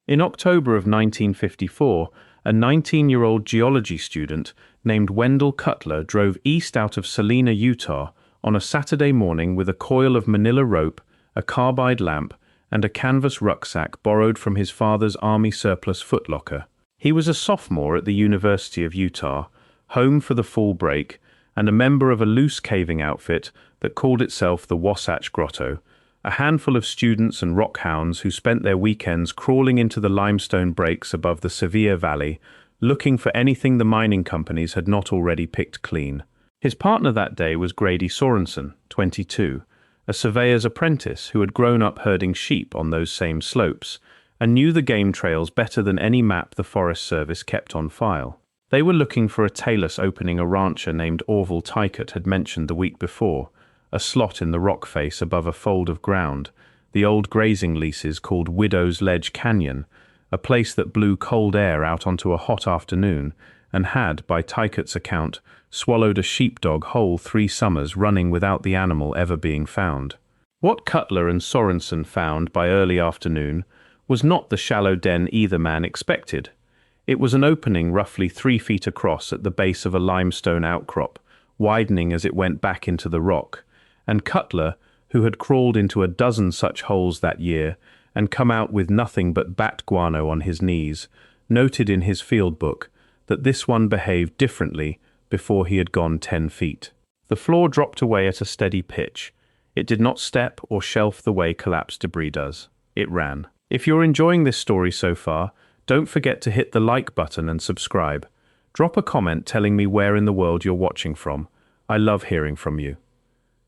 In October of 1954, a 19-year-old geology student named Wendell Cutler drove east out of Salina, Utah, on a Saturday morning with a coil of manila rope, a carbide lamp, and a canvas rucksack borrowed from his father's Army surplus footlocker. He was a sophomore at the University of Utah, home for the fall break, and a member of a loose caving outfit that called itself the Wasatch Grotto, a handful of students and rockhounds who spent their weekends crawling into the limestone breaks above the Sevier Valley, looking for anything the mining companies had not already picked clean. His partner that day was Grady Sorenson, 22, a surveyor's apprentice who had grown up herding sheep on those same slopes and knew the game trails better than any map the Forest Service kept on file. They were looking for a talus opening a rancher named Orville Tykert had mentioned the week before, a slot in the rock face above a fold of ground, the old grazing leases called Widow's Ledge Canyon, a place that blew cold air out onto a hot afternoon and had, by Tykert's account, swallowed a sheepdog whole 3 summers running without the animal ever being found. What Cutler and Sorenson found by early afternoon was not the shallow den either man expected. It was an opening roughly 3 feet across at the base of a limestone outcrop, widening as it went back into the rock, and Cutler, who had crawled into a dozen such holes that year and come out with nothing but bat guano on his knees, noted in his field book that this one behaved differently before he had gone 10 feet. The floor dropped away at a steady pitch. It did not step or shelf the way collapsed debris does. It ran. If you're enjoying this story so far, don't forget to hit the like button and subscribe. Drop a comment telling me where in the world you're watching from. I love hearing from you.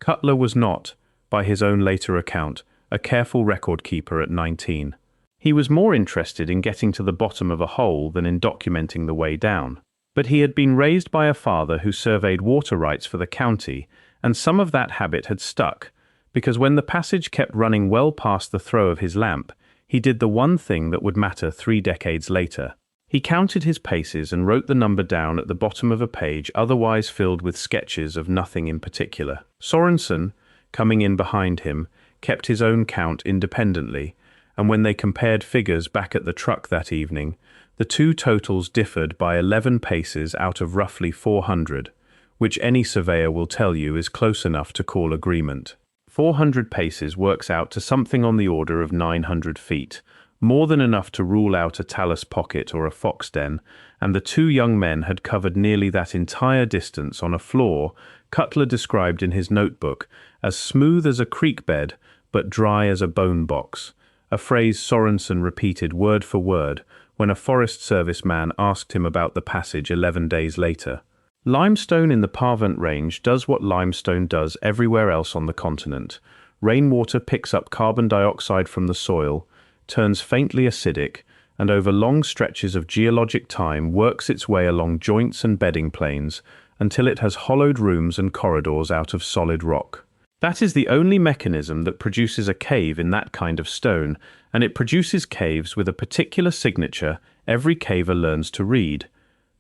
Cutler was not, by his own later account, a careful record keeper at 19. He was more interested in getting to the bottom of a hole than in documenting the way down. But he had been raised by a father who surveyed water rights for the county, and some of that habit had stuck, because when the passage kept running well past the throw of his lamp, he did the one thing that would matter 3 decades later. He counted his paces and wrote the number down at the bottom of a page otherwise filled with sketches of nothing in particular. Sorenson, coming in behind him, kept his own count independently, and when they compared figures back at the truck that evening, the two totals differed by 11 paces out of roughly 400, which any surveyor will tell you is close enough to call agreement. 400 paces works out to something on the order of 900 feet, more than enough to rule out a talus pocket or a fox den, and the 2 young men had covered nearly that entire distance on a floor Cutler described in his notebook as smooth as a creek bed but dry as a bone box, a phrase Sorenson repeated word for word when a Forest Service man asked him about the passage 11 days later. Limestone in the Pahvant range does what limestone does everywhere else on the continent. Rainwater picks up carbon dioxide from the soil, turns faintly acidic, and over long stretches of geologic time works its way along joints and bedding planes until it has hollowed rooms and corridors out of solid rock. That is the only mechanism that produces a cave in that kind of stone, and it produces caves with a particular signature every caver learns to read.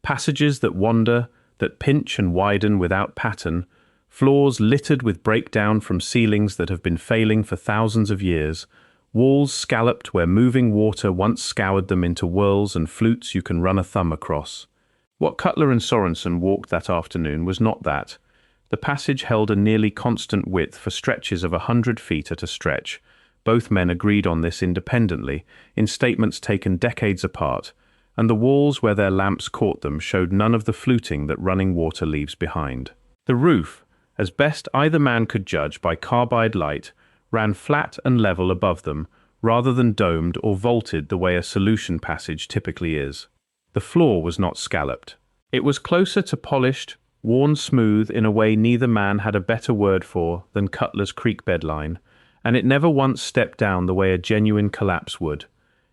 Passages that wander, that pinch and widen without pattern, floors littered with breakdown from ceilings that have been failing for thousands of years, walls scalloped where moving water once scoured them into whirls and flutes you can run a thumb across. What Cutler and Sorenson walked that afternoon was not that. The passage held a nearly constant width for stretches of 100 feet at a stretch. Both men agreed on this independently, in statements taken decades apart, and the walls where their lamps caught them showed none of the fluting that running water leaves behind. The roof, as best either man could judge by carbide light, ran flat and level above them, rather than domed or vaulted the way a solution passage typically is. The floor was not scalloped. It was closer to polished, worn smooth in a way neither man had a better word for than Cutler's creek bedline, and it never once stepped down the way a genuine collapse would.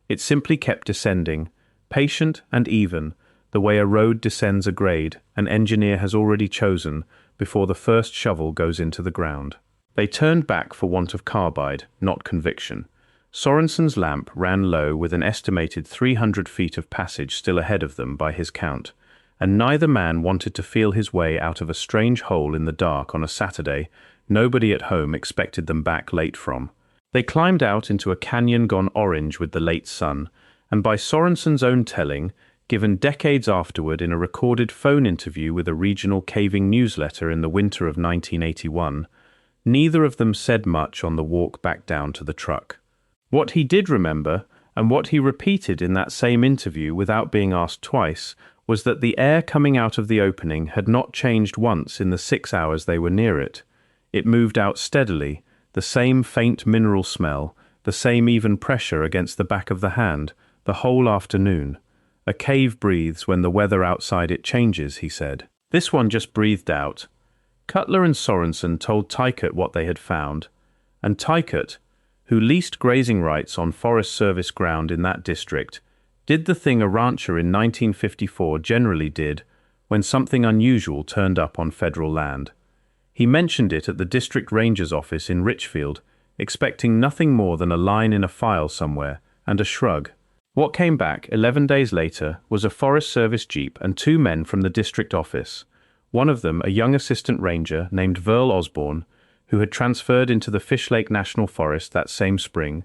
It simply kept descending, patient and even, the way a road descends a grade an engineer has already chosen before the first shovel goes into the ground. They turned back for want of carbide, not conviction. Sorenson's lamp ran low with an estimated 300 feet of passage still ahead of them by his count, and neither man wanted to feel his way out of a strange hole in the dark on a Saturday nobody at home expected them back late from. They climbed out into a canyon gone orange with the late sun, and by Sorenson's own telling, given decades afterward in a recorded phone interview with a regional caving newsletter in the winter of 1981, neither of them said much on the walk back down to the truck. What he did remember, and what he repeated in that same interview without being asked twice, was that the air coming out of the opening had not changed once in the 6 hours they were near it. It moved out steadily, the same faint mineral smell, the same even pressure against the back of the hand, the whole afternoon. A cave breathes when the weather outside it changes, he said. This one just breathed out. Cutler and Sorenson told Tykert what they had found, and Tykert, who leased grazing rights on Forest Service ground in that district, did the thing a rancher in 1954 generally did when something unusual turned up on federal land. He mentioned it at the district ranger's office in Richfield, expecting nothing more than a line in a file somewhere and a shrug. What came back 11 days later was a Forest Service jeep and 2 men from the district office, one of them a young assistant ranger named Verl Osborne, who had transferred into the Fish Lake National Forest that same spring,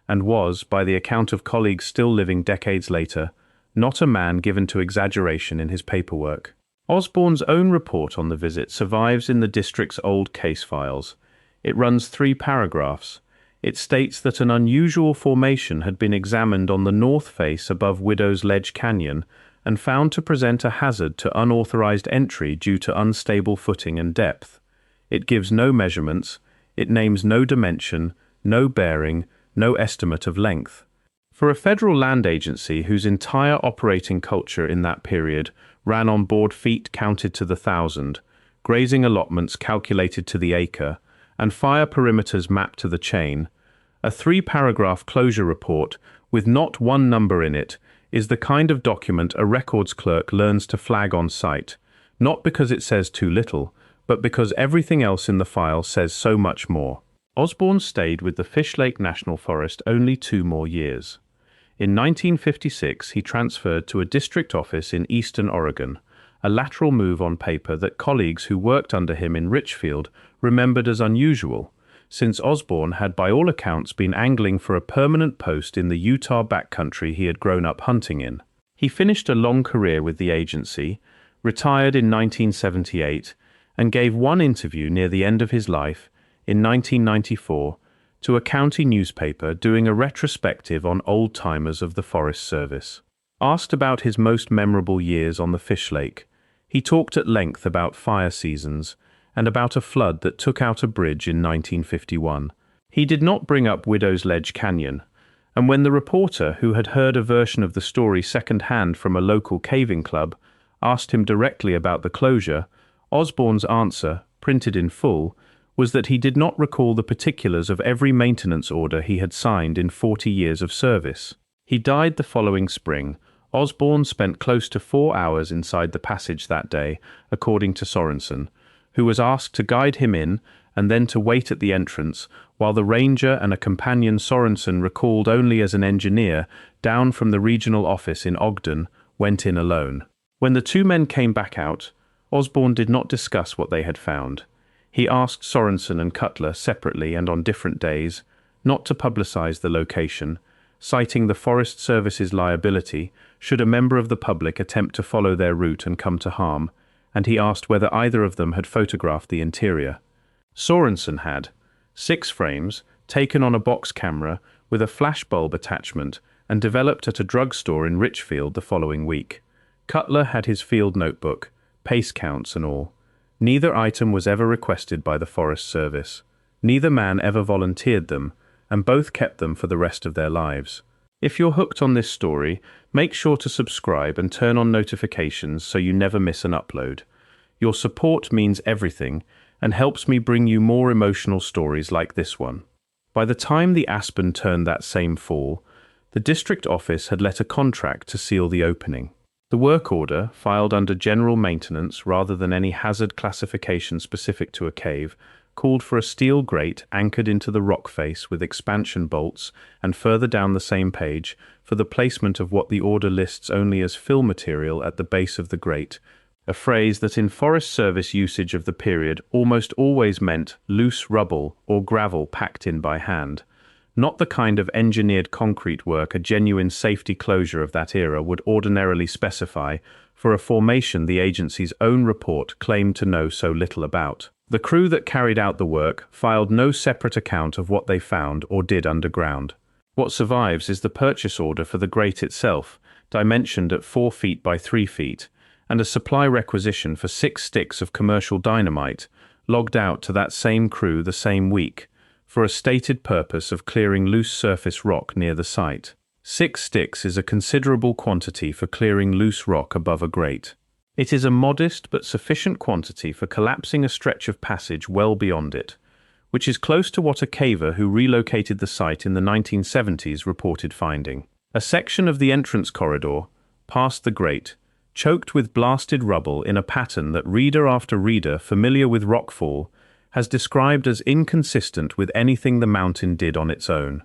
and was, by the account of colleagues still living decades later, not a man given to exaggeration in his paperwork. Osborne's own report on the visit survives in the district's old case files. It runs 3 paragraphs. It states that an unusual formation had been examined on the north face above Widow's Ledge Canyon and found to present a hazard to unauthorized entry due to unstable footing and depth. It gives no measurements, it names no dimension, no bearing, no estimate of length. For a federal land agency whose entire operating culture in that period ran on board feet counted to the 1,000, grazing allotments calculated to the acre, and fire perimeters mapped to the chain, a 3-paragraph closure report with not one number in it is the kind of document a records clerk learns to flag on site, not because it says too little, but because everything else in the file says so much more. Osborne stayed with the Fish Lake National Forest only 2 more years. In 1956, he transferred to a district office in eastern Oregon, a lateral move on paper that colleagues who worked under him in Richfield remembered as unusual, since Osborne had by all accounts been angling for a permanent post in the Utah backcountry he had grown up hunting in. He finished a long career with the agency, retired in 1978, and gave one interview near the end of his life, in 1994, to a county newspaper doing a retrospective on old-timers of the Forest Service. Asked about his most memorable years on the Fish Lake, he talked at length about fire seasons and about a flood that took out a bridge in 1951. He did not bring up Widow's Ledge Canyon, and when the reporter, who had heard a version of the story second-hand from a local caving club, asked him directly about the closure, Osborne's answer, printed in full, was that he did not recall the particulars of every maintenance order he had signed in 40 years of service. He died the following spring. Osborne spent close to 4 hours inside the passage that day, according to Sorenson, who was asked to guide him in and then to wait at the entrance, while the ranger and a companion Sorenson recalled only as an engineer, down from the regional office in Ogden, went in alone. When the 2 men came back out, Osborne did not discuss what they had found. He asked Sorenson and Cutler separately and on different days not to publicize the location, citing the Forest Service's liability should a member of the public attempt to follow their route and come to harm, and he asked whether either of them had photographed the interior. Sorenson had 6 frames taken on a box camera with a flashbulb attachment and developed at a drugstore in Richfield the following week. Cutler had his field notebook, pace counts and all. Neither item was ever requested by the Forest Service. Neither man ever volunteered them, and both kept them for the rest of their lives. If you're hooked on this story, make sure to subscribe and turn on notifications so you never miss an upload. Your support means everything and helps me bring you more emotional stories like this one. By the time the aspen turned that same fall, the district office had let a contract to seal the opening. The work order, filed under general maintenance rather than any hazard classification specific to a cave, called for a steel grate anchored into the rock face with expansion bolts, and further down the same page, for the placement of what the order lists only as fill material at the base of the grate, a phrase that in Forest Service usage of the period almost always meant loose rubble or gravel packed in by hand. not the kind of engineered concrete work a genuine safety closure of that era would ordinarily specify for a formation the agency's own report claimed to know so little about. The crew that carried out the work filed no separate account of what they found or did underground. What survives is the purchase order for the grate itself, dimensioned at 4 feet by 3 feet, and a supply requisition for 6 sticks of commercial dynamite, logged out to that same crew the same week, for a stated purpose of clearing loose surface rock near the site. 6 sticks is a considerable quantity for clearing loose rock above a grate. It is a modest but sufficient quantity for collapsing a stretch of passage well beyond it, which is close to what a caver who relocated the site in the 1970s reported finding. A section of the entrance corridor, past the grate, choked with blasted rubble in a pattern that reader after reader familiar with rockfall has described as inconsistent with anything the mountain did on its own.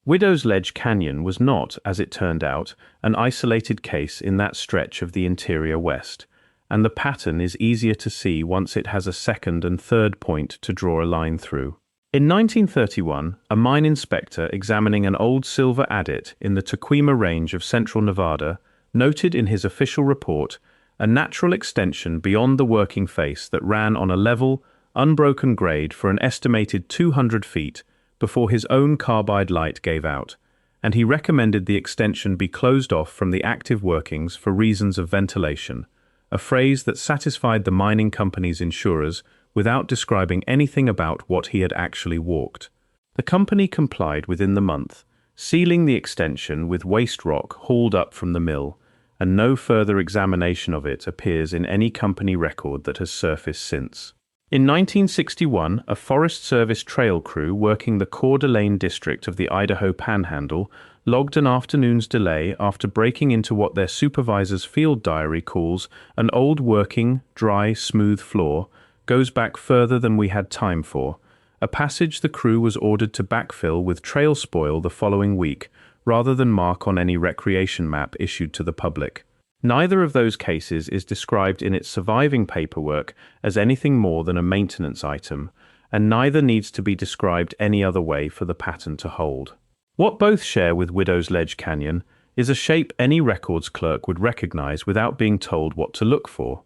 Widow's Ledge Canyon was not, as it turned out, an isolated case in that stretch of the interior west, and the pattern is easier to see once it has a second and third point to draw a line through. In 1931, a mine inspector examining an old silver adit in the Tequima Range of central Nevada noted in his official report a natural extension beyond the working face that ran on a level, unbroken grade for an estimated 200 feet before his own carbide light gave out, and he recommended the extension be closed off from the active workings for reasons of ventilation, a phrase that satisfied the mining company's insurers without describing anything about what he had actually walked. The company complied within the month, sealing the extension with waste rock hauled up from the mill, and no further examination of it appears in any company record that has surfaced since. In 1961, a Forest Service trail crew working the Coeur d'Alene district of the Idaho Panhandle logged an afternoon's delay after breaking into what their supervisor's field diary calls an old working, dry, smooth floor, goes back further than we had time for, a passage the crew was ordered to backfill with trail spoil the following week, rather than mark on any recreation map issued to the public. Neither of those cases is described in its surviving paperwork as anything more than a maintenance item, and neither needs to be described any other way for the pattern to hold. What both share with Widow's Ledge Canyon is a shape any records clerk would recognize without being told what to look for,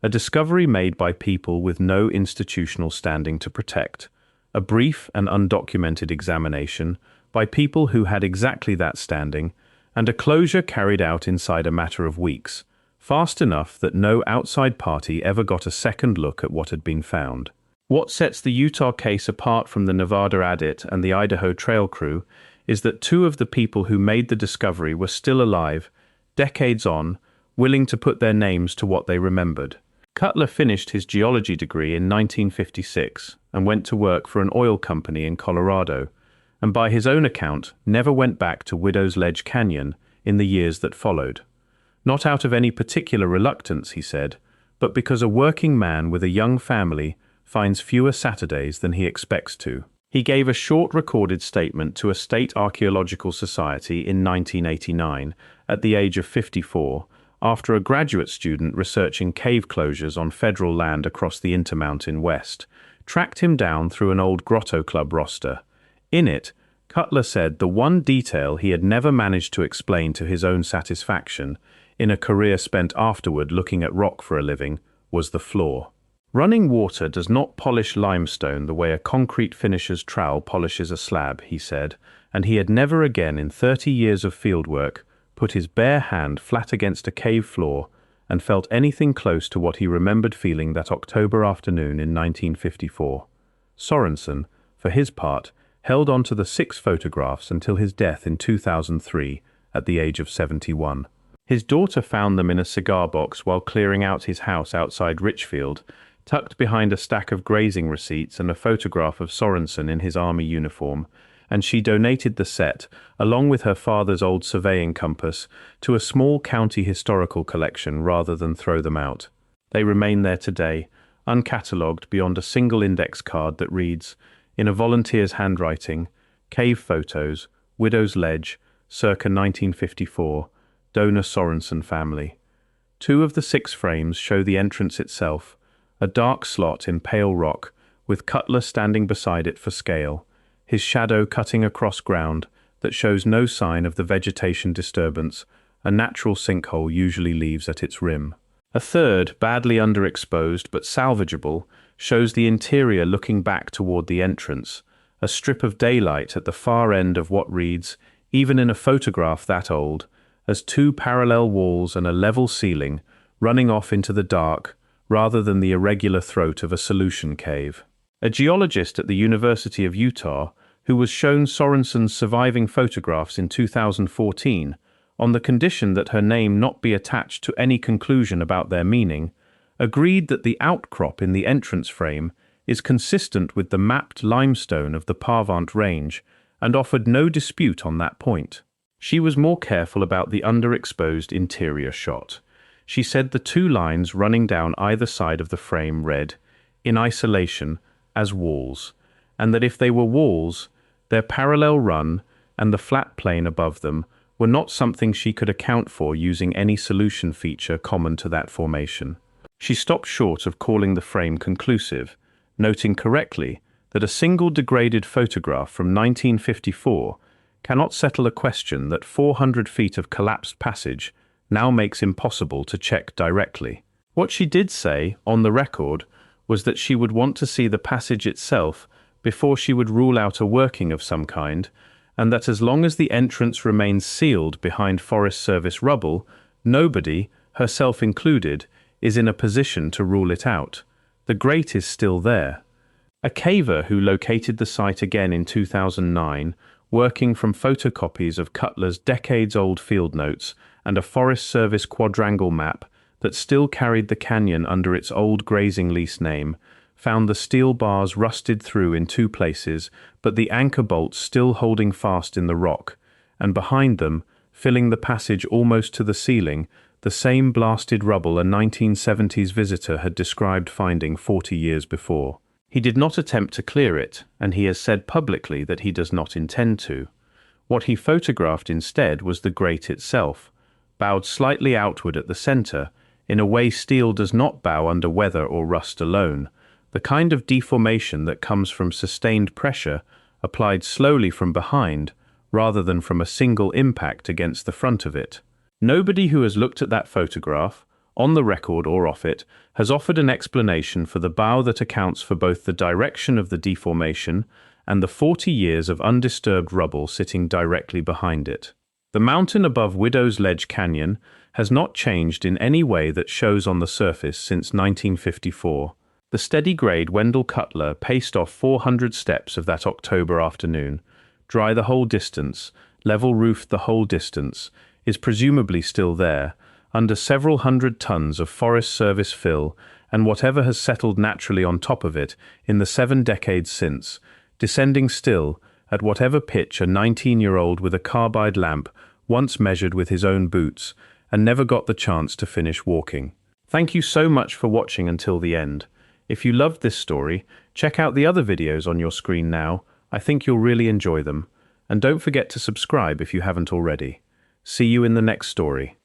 a discovery made by people with no institutional standing to protect, a brief and undocumented examination by people who had exactly that standing, and a closure carried out inside a matter of weeks, fast enough that no outside party ever got a second look at what had been found. What sets the Utah case apart from the Nevada adit and the Idaho trail crew is that 2 of the people who made the discovery were still alive, decades on, willing to put their names to what they remembered. Cutler finished his geology degree in 1956 and went to work for an oil company in Colorado, and by his own account never went back to Widow's Ledge Canyon in the years that followed. Not out of any particular reluctance, he said, but because a working man with a young family finds fewer Saturdays than he expects to. He gave a short recorded statement to a state archaeological society in 1989 at the age of 54, after a graduate student researching cave closures on federal land across the Intermountain West tracked him down through an old Grotto Club roster. In it, Cutler said the one detail he had never managed to explain to his own satisfaction, in a career spent afterward looking at rock for a living, was the floor. Running water does not polish limestone the way a concrete finisher's trowel polishes a slab, he said, and he had never again in 30 years of fieldwork put his bare hand flat against a cave floor and felt anything close to what he remembered feeling that October afternoon in 1954. Sorenson, for his part, held on to the 6 photographs until his death in 2003 at the age of 71. His daughter found them in a cigar box while clearing out his house outside Richfield, tucked behind a stack of grazing receipts and a photograph of Sorenson in his army uniform, and she donated the set, along with her father's old surveying compass, to a small county historical collection rather than throw them out. They remain there today, uncatalogued beyond a single index card that reads, in a volunteer's handwriting, Cave Photos, Widow's Ledge, circa 1954, Donor Sorenson family. 2 of the 6 frames show the entrance itself, a dark slot in pale rock, with Cutler standing beside it for scale, his shadow cutting across ground that shows no sign of the vegetation disturbance a natural sinkhole usually leaves at its rim. A third, badly underexposed but salvageable, shows the interior looking back toward the entrance, a strip of daylight at the far end of what reads, even in a photograph that old, as two parallel walls and a level ceiling running off into the dark rather than the irregular throat of a solution cave. A geologist at the University of Utah, who was shown Sorenson's surviving photographs in 2014, on the condition that her name not be attached to any conclusion about their meaning, agreed that the outcrop in the entrance frame is consistent with the mapped limestone of the Pahvant range and offered no dispute on that point. She was more careful about the underexposed interior shot. She said the two lines running down either side of the frame read, in isolation, as walls, and that if they were walls, their parallel run and the flat plane above them were not something she could account for using any solution feature common to that formation. She stopped short of calling the frame conclusive, noting correctly that a single degraded photograph from 1954 cannot settle a question that 400 feet of collapsed passage now makes impossible to check directly. What she did say, on the record, was that she would want to see the passage itself before she would rule out a working of some kind, and that as long as the entrance remains sealed behind Forest Service rubble, nobody, herself included, is in a position to rule it out. The grate is still there. A caver who located the site again in 2009, working from photocopies of Cutler's decades-old field notes and a Forest Service quadrangle map that still carried the canyon under its old grazing lease name, found the steel bars rusted through in two places, but the anchor bolts still holding fast in the rock, and behind them, filling the passage almost to the ceiling, the same blasted rubble a 1970s visitor had described finding 40 years before. He did not attempt to clear it, and he has said publicly that he does not intend to. What he photographed instead was the grate itself, bowed slightly outward at the center, in a way steel does not bow under weather or rust alone, the kind of deformation that comes from sustained pressure applied slowly from behind, rather than from a single impact against the front of it. Nobody who has looked at that photograph, on the record or off it, has offered an explanation for the bow that accounts for both the direction of the deformation and the 40 years of undisturbed rubble sitting directly behind it. The mountain above Widow's Ledge Canyon has not changed in any way that shows on the surface since 1954. The steady grade Wendell Cutler paced off 400 steps of that October afternoon, dry the whole distance, level roofed the whole distance, is presumably still there, under several hundred tons of Forest Service fill and whatever has settled naturally on top of it in the 7 decades since, descending still, at whatever pitch a 19-year-old with a carbide lamp once measured with his own boots, and never got the chance to finish walking. Thank you so much for watching until the end. If you loved this story, check out the other videos on your screen now. I think you'll really enjoy them. And don't forget to subscribe if you haven't already. See you in the next story.